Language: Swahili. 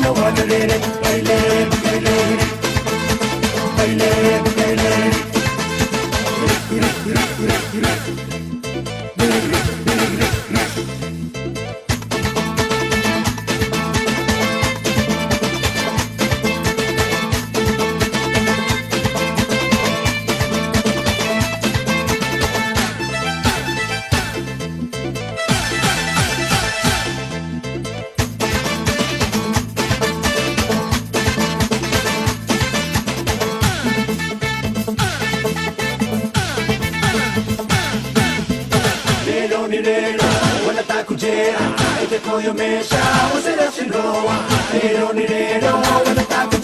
no wonder it. Baile, baile, baile, baile. Nirero, wala ta kujera, ite koyo mesha, usera shinroa. Nirero, wala ta kujera.